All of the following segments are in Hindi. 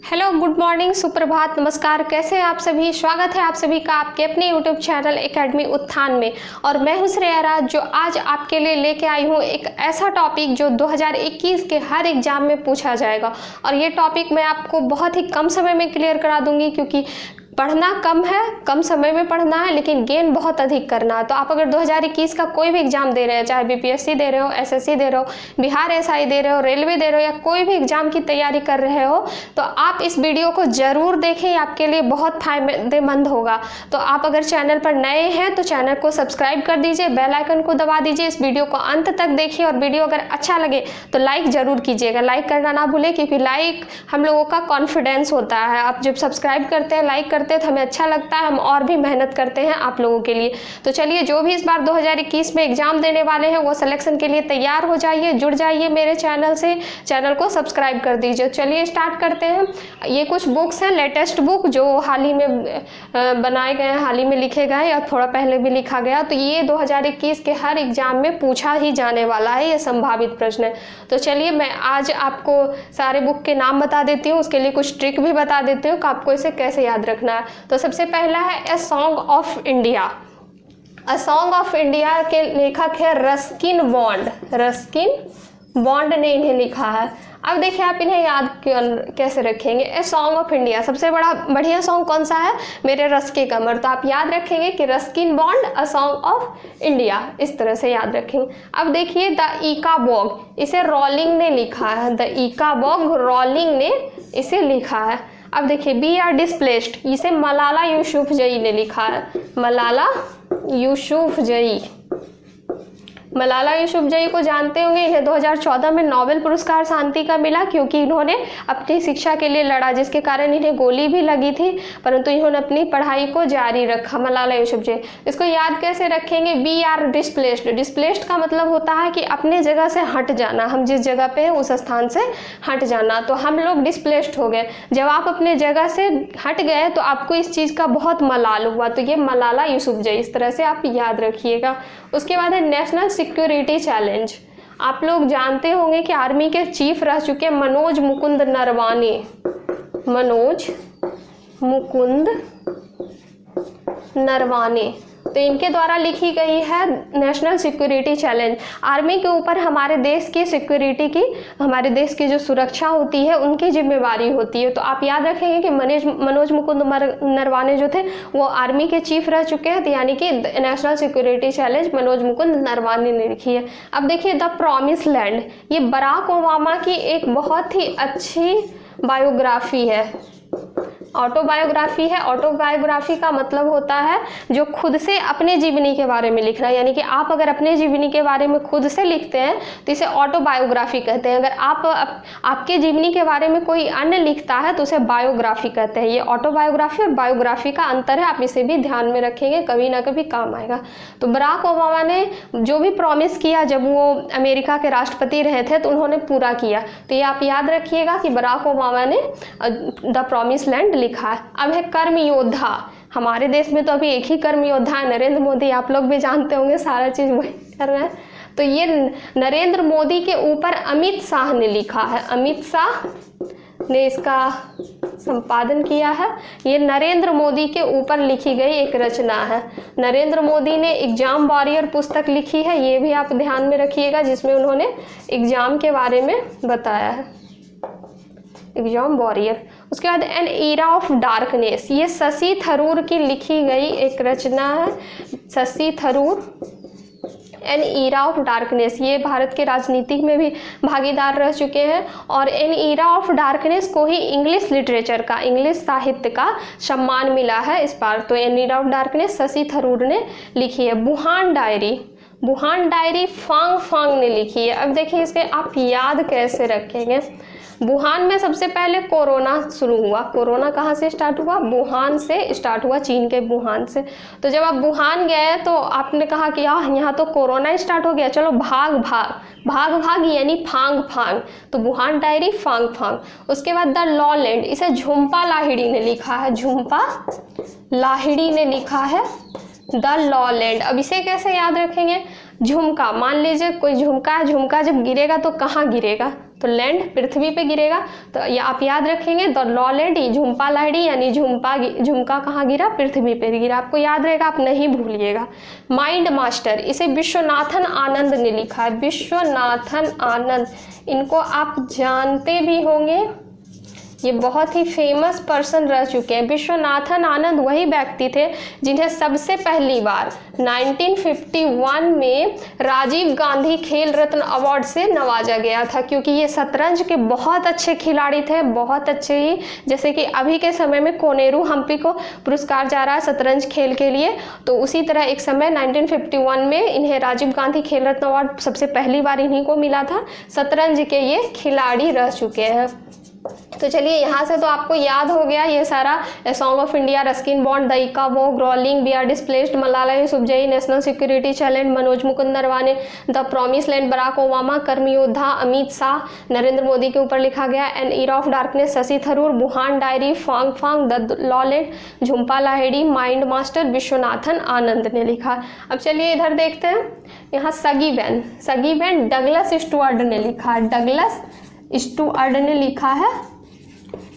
हेलो, गुड मॉर्निंग, सुप्रभात, नमस्कार। कैसे हैं आप सभी। स्वागत है आप सभी का आपके अपने यूट्यूब चैनल एकेडमी उत्थान में। और मैं हूं श्रेया राज, जो आज आपके लिए लेके आई हूं एक ऐसा टॉपिक जो 2021 के हर एग्जाम में पूछा जाएगा। और ये टॉपिक मैं आपको बहुत ही कम समय में क्लियर करा दूंगी, क्योंकि पढ़ना कम है, कम समय में पढ़ना है, लेकिन गेन बहुत अधिक करना है। तो आप अगर 2021 का कोई भी एग्जाम दे रहे हैं, चाहे बीपीएससी दे रहे हो, एसएससी दे रहे हो, बिहार एसआई दे रहे हो, रेलवे दे रहे हो, या कोई भी एग्जाम की तैयारी कर रहे हो, तो आप इस वीडियो को जरूर देखें। आपके लिए बहुत फायदेमंद होगा। तो आप अगर चैनल पर नए हैं तो चैनल को सब्सक्राइब कर दीजिए, बेल आइकन को दबा दीजिए, इस वीडियो को अंत तक देखिए। और वीडियो अगर अच्छा लगे तो लाइक जरूर कीजिएगा, लाइक करना ना भूलें, क्योंकि लाइक हम लोगों का कॉन्फिडेंस होता है। आप जब सब्सक्राइब करते हैं, लाइक करते हैं, तो हमें अच्छा लगता है, हम और भी मेहनत करते हैं आप लोगों के लिए। तो चलिए, जो भी इस बार 2021 में एग्जाम देने वाले हैं वो सिलेक्शन के लिए तैयार हो जाइए, जुड़ जाइए मेरे चैनल से, चैनल को सब्सक्राइब कर दीजिए। चलिए स्टार्ट करते हैं। ये कुछ बुक्स हैं, लेटेस्ट बुक जो हाल ही में बनाए गए हैं, हाल ही में लिखे गए या थोड़ा पहले भी लिखा गया। तो ये 2021 के हर एग्जाम में पूछा ही जाने वाला है, ये संभावित प्रश्न है। तो चलिए, मैं आज आपको सारे बुक के नाम बता देती हूँ, उसके लिए कुछ ट्रिक भी बता देती हूँ कि आपको इसे कैसे याद रखना है। तो सबसे पहला है a song of India. A song of India के लेखक है रस्किन बॉन्ड। रस्किन बॉन्ड ने इन्हें लिखा है। अब देखिए, आप इन्हें याद कैसे रखेंगे। ए सॉन्ग ऑफ इंडिया, सबसे बढ़िया सॉन्ग कौन सा है, मेरे रस के कमर। तो आप याद रखेंगे कि Ruskin bond, a song of India, इस तरह से याद रखेंगे। अब देखिए, द इकाबॉग, इसे रॉलिंग ने लिखा है। द इकाबॉग, रॉलिंग ने इसे लिखा है। अब देखिए, बी आर डिस्प्लेस्ड, इसे मलाला यूसुफजई ने लिखा है। मलाला यूसुफजई, मलाला यूसुफजई को जानते होंगे। इन्हें 2014 में नोबेल पुरस्कार शांति का मिला, क्योंकि इन्होंने अपनी शिक्षा के लिए लड़ा, जिसके कारण इन्हें गोली भी लगी थी, परंतु इन्होंने अपनी पढ़ाई को जारी रखा। मलाला यूसुफजई, इसको याद कैसे रखेंगे। बी आर डिस्प्लेस्ड, डिस्प्लेस्ड का मतलब होता है कि अपने जगह से हट जाना, हम जिस जगह पे हैं उस स्थान से हट जाना। तो हम लोग डिस्प्लेस्ड हो गए। जब आप अपने जगह से हट गए तो आपको इस चीज़ का बहुत मलाल हुआ। तो ये मलाला यूसुफजई, इस तरह से आप याद रखिएगा। उसके बाद है नेशनल सिक्योरिटी चैलेंज। आप लोग जानते होंगे कि आर्मी के चीफ रह चुके मनोज मुकुंद नरवाने। मनोज मुकुंद नरवाने, तो इनके द्वारा लिखी गई है नेशनल सिक्योरिटी चैलेंज। आर्मी के ऊपर हमारे देश की सिक्योरिटी की, हमारे देश की जो सुरक्षा होती है उनकी जिम्मेवारी होती है। तो आप याद रखेंगे कि मनोज मुकुंद नरवाने जो थे वो आर्मी के चीफ रह चुके हैं। तो यानी कि national security challenge Manoj Mukund Naravane ने लिखी है। अब देखिए, द प्रॉमिस लैंड, ये बराक ओबामा की एक बहुत ही अच्छी बायोग्राफी है, ऑटोबायोग्राफी है। ऑटोबायोग्राफी का मतलब होता है जो खुद से अपने जीवनी के बारे में लिखना। यानी कि आप अगर अपने जीवनी के बारे में खुद से लिखते हैं तो इसे ऑटोबायोग्राफी कहते हैं। अगर आपके जीवनी के बारे में कोई अन्य लिखता है तो उसे बायोग्राफी कहते हैं। ये ऑटोबायोग्राफी और बायोग्राफी का अंतर है, आप इसे भी ध्यान में रखेंगे, कभी ना कभी काम आएगा। तो बराक ओबामा ने जो भी प्रॉमिस किया जब वो अमेरिका के राष्ट्रपति रहे थे तो उन्होंने पूरा किया। तो ये आप याद रखिएगा कि बराक ओबामा ने द प्रॉमिस लैंड लिखा है। अब है कर्म योद्धा। हमारे देश में तो अभी एक ही कर्म योद्धा है, नरेंद्र मोदी। आप लोग भी जानते होंगे, सारा चीज वही कर रहे हैं। तो ये नरेंद्र मोदी के ऊपर अमित शाह ने लिखा है। अमित शाह ने इसका संपादन किया है। ये नरेंद्र मोदी के ऊपर लिखी गई एक रचना है। नरेंद्र मोदी ने एग्जाम वॉरियर पुस्तक लिखी है, ये भी आप ध्यान में रखिएगा, जिसमें उन्होंने एग्जाम के बारे में बताया है, एग्जाम वॉरियर। उसके बाद एन ईरा ऑफ डार्कनेस, ये शशि थरूर की लिखी गई एक रचना है। Shashi Tharoor, an era of darkness, ये भारत के राजनीति में भी भागीदार रह चुके हैं। और एन ईरा ऑफ डार्कनेस को ही इंग्लिश लिटरेचर का, इंग्लिश साहित्य का सम्मान मिला है इस बार। तो an era of darkness Shashi Tharoor ने लिखी है। Wuhan diary, Wuhan diary Fang Fang ने लिखी है। अब देखिए, इसके आप याद कैसे रखेंगे। वुहान में सबसे पहले कोरोना शुरू हुआ। कोरोना कहाँ से स्टार्ट हुआ, वुहान से स्टार्ट हुआ, चीन के वुहान से। तो जब आप वुहान गए तो आपने कहा कि यहाँ तो कोरोना स्टार्ट हो गया, चलो भाग भाग, भाग भाग यानी फांग फांग। तो वुहान डायरी फांग फांग। उसके बाद द लॉलैंड, इसे झुम्पा लाहिड़ी ने लिखा है। झुम्पा लाहिड़ी ने लिखा है द लॉलैंड। अब इसे कैसे याद रखेंगे। झुमका, मान लीजिए कोई झुमका है, झुमका जब गिरेगा तो कहाँ गिरेगा, तो लैंड पृथ्वी पे गिरेगा। तो ये आप याद रखेंगे, द लॉलैंड, झुम्पा लाहिड़ी यानी झुमका कहाँ गिरा, पृथ्वी पे गिरा, आपको याद रहेगा, आप नहीं भूलिएगा। माइंड मास्टर, इसे विश्वनाथन आनंद ने लिखा है, विश्वनाथन आनंद, इनको आप जानते भी होंगे, ये बहुत ही फेमस पर्सन रह चुके हैं। विश्वनाथन आनंद वही व्यक्ति थे जिन्हें सबसे पहली बार 1951 में राजीव गांधी खेल रत्न अवार्ड से नवाजा गया था, क्योंकि ये शतरंज के बहुत अच्छे खिलाड़ी थे, बहुत अच्छे ही, जैसे कि अभी के समय में कोनेरू हम्पी को पुरस्कार जा रहा है शतरंज खेल के लिए, तो उसी तरह एक समय 1951 में इन्हें राजीव गांधी खेल रत्न अवार्ड सबसे पहली बार इन्हीं को मिला था। शतरंज के ये खिलाड़ी रह चुके हैं। तो चलिए यहाँ से तो आपको याद हो गया ये सारा, song of India, Ruskin Bond, दईका वोग, Rowling, we are displaced, Malala Yousafzai, national security challenge, Manoj Mukund Naravane, the promise land, Barack Obama, Karmayoddha, Amit Shah, Narendra Modi के ऊपर लिखा गया, an era of darkness, Shashi Tharoor, Wuhan diary, Fang Fang, the lowland, Jhumpa Lahiri, mind master, Viswanathan Anand ने लिखा। अब चलिए इधर देखते हैं, यहाँ सगी बहन डगलस स्टुअर्ट ने लिखा है, डगलस स्टुअर्ट ने लिखा है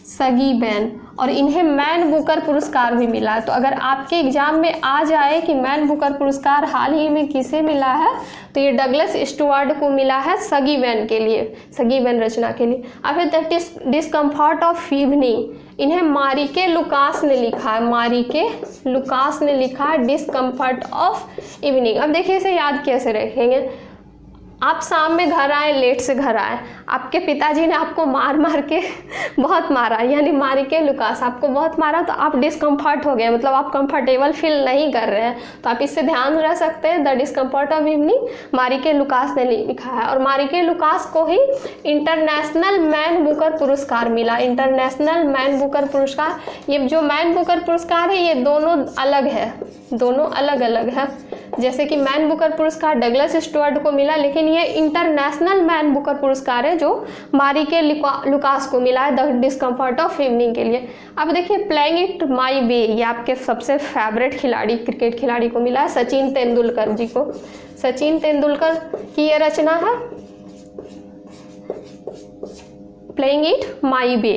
सगी बहन, और इन्हें मैन बुकर पुरस्कार भी मिला है। तो अगर आपके एग्जाम में आ जाए कि मैन बुकर पुरस्कार हाल ही में किसे मिला है, तो ये डगलस स्टुअर्ट को मिला है सगी बहन के लिए, सगी बहन रचना के लिए। अब द डिस्कम्फर्ट ऑफ इवनिंग, इन्हें मारिके लुकास ने लिखा है, मारिके लुकास ने लिखा है डिस्कम्फर्ट ऑफ इवनिंग। अब देखिए इसे याद कैसे रखेंगे, आप शाम में घर आए, लेट से घर आए, आपके पिताजी ने आपको मार के बहुत मारा, यानी मारिके लुकास आपको बहुत मारा, तो आप डिस्कम्फर्ट हो गए, मतलब आप कंफर्टेबल फील नहीं कर रहे हैं, तो आप इससे ध्यान रख सकते हैं, द डिस्कम्फर्ट ऑफ इवनिंग मारिके लुकास ने लिखा है। और मारिके लुकास को ही इंटरनेशनल मैन बुकर पुरस्कार मिला, इंटरनेशनल मैन बुकर पुरस्कार। ये जो मैन बुकर पुरस्कार है ये दोनों अलग है, दोनों अलग अलग है। जैसे कि मैन बुकर पुरस्कार डगलस स्टुअर्ट को मिला, लेकिन ये इंटरनेशनल मैन बुकर पुरस्कार है जो मारिके लुकास को मिला है द डिस्कम्फर्ट ऑफ इवनिंग के लिए। अब देखिए प्लेइंग इट माई वे, ये आपके सबसे फेवरेट खिलाड़ी, क्रिकेट खिलाड़ी को मिला है, सचिन तेंदुलकर जी को। सचिन तेंदुलकर की ये रचना है प्लेइंग इट माई वे।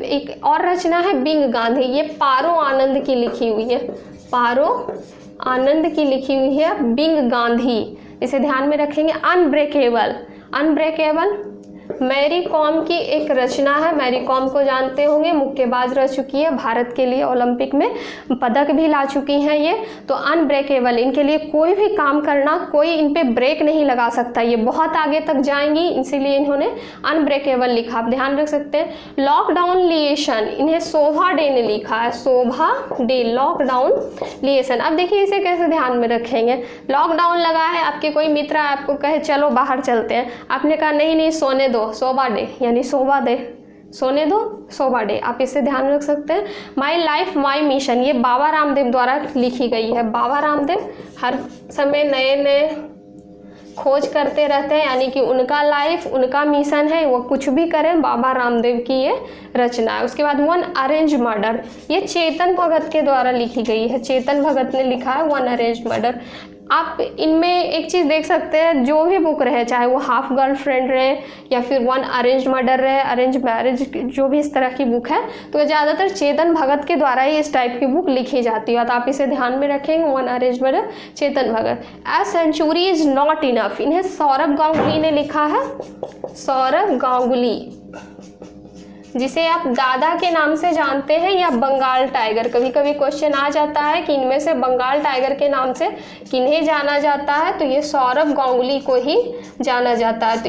एक और रचना है बिंग गांधी, ये पारो आनंद की लिखी हुई है, पारो आनंद की लिखी हुई है, बिंग गांधी, इसे ध्यान में रखेंगे। अनब्रेकेबल, अनब्रेकेबल मैरी कॉम की एक रचना है, मैरी कॉम को जानते होंगे, मुक्केबाज रह चुकी है, भारत के लिए ओलंपिक में पदक भी ला चुकी हैं ये। तो अनब्रेकेबल, इनके लिए कोई भी काम करना, कोई इन पे ब्रेक नहीं लगा सकता, ये बहुत आगे तक जाएंगी, इसीलिए इन्होंने अनब्रेकेबल लिखा, आप ध्यान रख सकते हैं। लॉकडाउन लिएशन, इन्हें शोभा डे ने लिखा है, शोभा डे, लॉकडाउन लिएशन। अब देखिए इसे कैसे ध्यान में रखेंगे, लॉकडाउन लगा है, आपके कोई मित्र आपको कहे चलो बाहर चलते हैं, आपने कहा नहीं सोने दो, शोभा डे यानी शोभा दे, सोने दो शोभा डे, आप इसे ध्यान रख सकते हैं। माई लाइफ माई मिशन, ये बाबा रामदेव द्वारा लिखी गई है, बाबा रामदेव हर समय नए नए खोज करते रहते हैं, यानी कि उनका लाइफ उनका मिशन है, वो कुछ भी करें, बाबा रामदेव की ये रचना है। उसके बाद वन अरेंज मर्डर, ये चेतन भगत के द्वारा लिखी गई है, चेतन भगत ने लिखा है वन अरेंज मर्डर। आप इनमें एक चीज़ देख सकते हैं, जो भी बुक रहे, चाहे वो हाफ गर्लफ्रेंड रहे या फिर वन अरेंज मर्डर रहे, अरेंज मैरिज, जो भी इस तरह की बुक है, तो ज़्यादातर चेतन भगत के द्वारा ही इस टाइप की बुक लिखी जाती है, तो आप इसे ध्यान में रखेंगे, one arrange murder Chetan Bhagat. A century is not enough, इन्हें सौरभ गांगुली ने लिखा है, सौरभ गांगुली, जिसे आप दादा के नाम से जानते हैं या बंगाल टाइगर। कभी कभी क्वेश्चन आ जाता है कि इनमें से बंगाल टाइगर के नाम से किन्हें जाना जाता है, तो ये सौरभ गांगुली को ही जाना जाता है। तो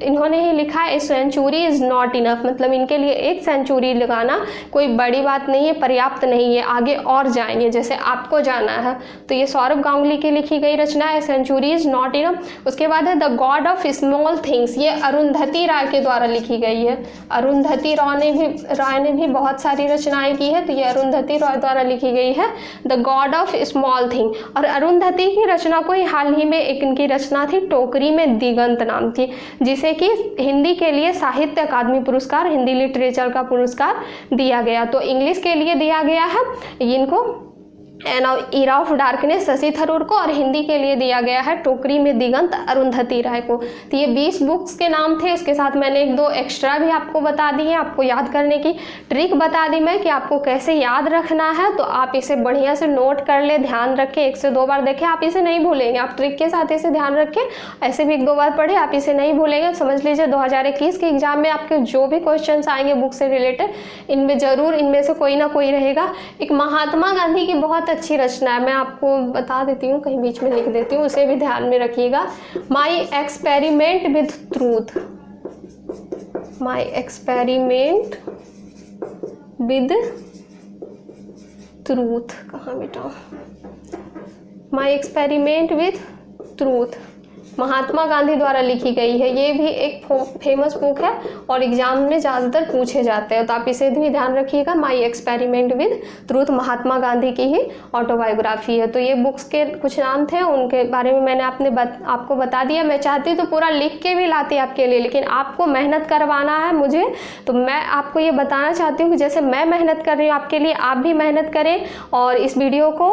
इन्होंने ही लिखा है सेंचुरी इज़ नॉट इनफ, मतलब इनके लिए एक सेंचुरी लगाना कोई बड़ी बात नहीं है, पर्याप्त नहीं है, आगे और जाएंगे, जैसे आपको जाना है। तो ये सौरभ गांगुली की लिखी गई रचना है, सेंचुरी इज़ नॉट इनफ। उसके बाद है the God of small things, ये अरुंधति राय के द्वारा लिखी गई है, अरुंधति राय ने भी बहुत सारी रचनाएं की है, तो ये अरुंधति राय द्वारा लिखी गई है the God of small thing. और अरुंधति की रचना को ही हाल ही में एक इनकी रचना थी टोकरी में दिगंत नाम थी, जिसे कि हिंदी के लिए साहित्य अकादमी पुरस्कार, हिंदी लिटरेचर का पुरस्कार दिया गया। तो इंग्लिश के लिए दिया गया है इनको an era of darkness Shashi Tharoor को, और हिंदी के लिए दिया गया है टोकरी में दिगंत अरुंधति राय को। तो ये 20 बुक्स के नाम थे। उसके साथ मैंने 1-2 एक्स्ट्रा भी आपको बता दी है, आपको याद करने की ट्रिक बता दी मैं कि आपको कैसे याद रखना है। तो आप इसे बढ़िया से नोट कर ले, ध्यान रखें, 1 से 2 बार देखें, आप इसे नहीं भूलेंगे। आप ट्रिक के साथ इसे ध्यान रखें, ऐसे भी 1-2 बार पढ़े, आप इसे नहीं भूलेंगे। समझ लीजिए 2021 के एग्जाम में आपके जो भी क्वेश्चन आएंगे बुक से रिलेटेड, इनमें ज़रूर इनमें से कोई ना कोई रहेगा। एक महात्मा गांधी की बहुत अच्छी रचना है, मैं आपको बता देती हूँ, कहीं बीच में लिख देती हूँ, उसे भी ध्यान में रखिएगा। My experiment with truth, my experiment with truth, कहाँ बेटा, my experiment with truth, Mahatma Gandhi द्वारा लिखी गई है। ये भी एक फेमस बुक है और एग्जाम में ज़्यादातर पूछे जाते हैं, तो आप इसे भी ध्यान रखिएगा। My experiment with truth Mahatma Gandhi की ही ऑटोबायोग्राफी है। तो ये बुक्स के कुछ नाम थे, उनके बारे में मैंने आपको बता दिया। मैं चाहती तो पूरा लिख के भी लाती आपके लिए, लेकिन आपको मेहनत करवाना है मुझे, तो मैं आपको ये बताना चाहती हूँ कि जैसे मैं मेहनत कर रही हूँ आपके लिए, आप भी मेहनत करें और इस वीडियो को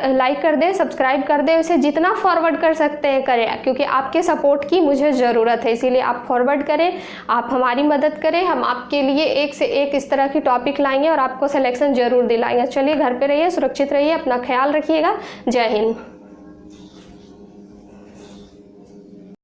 लाइक कर दें, सब्सक्राइब कर दें, इसे जितना फॉरवर्ड कर सकते हैं करें, क्योंकि आपके सपोर्ट की मुझे ज़रूरत है। इसीलिए आप फॉरवर्ड करें, आप हमारी मदद करें, हम आपके लिए एक से एक इस तरह की टॉपिक लाएंगे और आपको सिलेक्शन जरूर दिलाएंगे। चलिए घर पे रहिए, सुरक्षित रहिए, अपना ख्याल रखिएगा। जय हिंद।